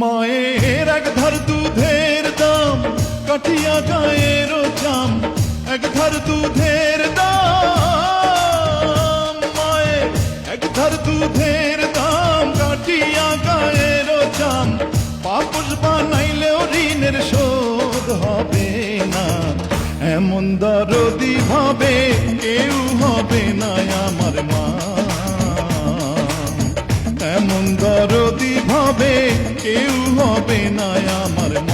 মায়ের এক ধার দুধের দাম কাটিয়া গায়ের চাম, এক ধার দুধের দাম, মায়ের এক ধার দুধের দাম কাটিয়া গায়ের চাম, পাপস বানাইলেও ঋণের শোধ হবে না। এমন দরদি ভাবে কেউ হবে না আমার মা, এমন দরদি ভাবে কেউ হবে না আমার মা।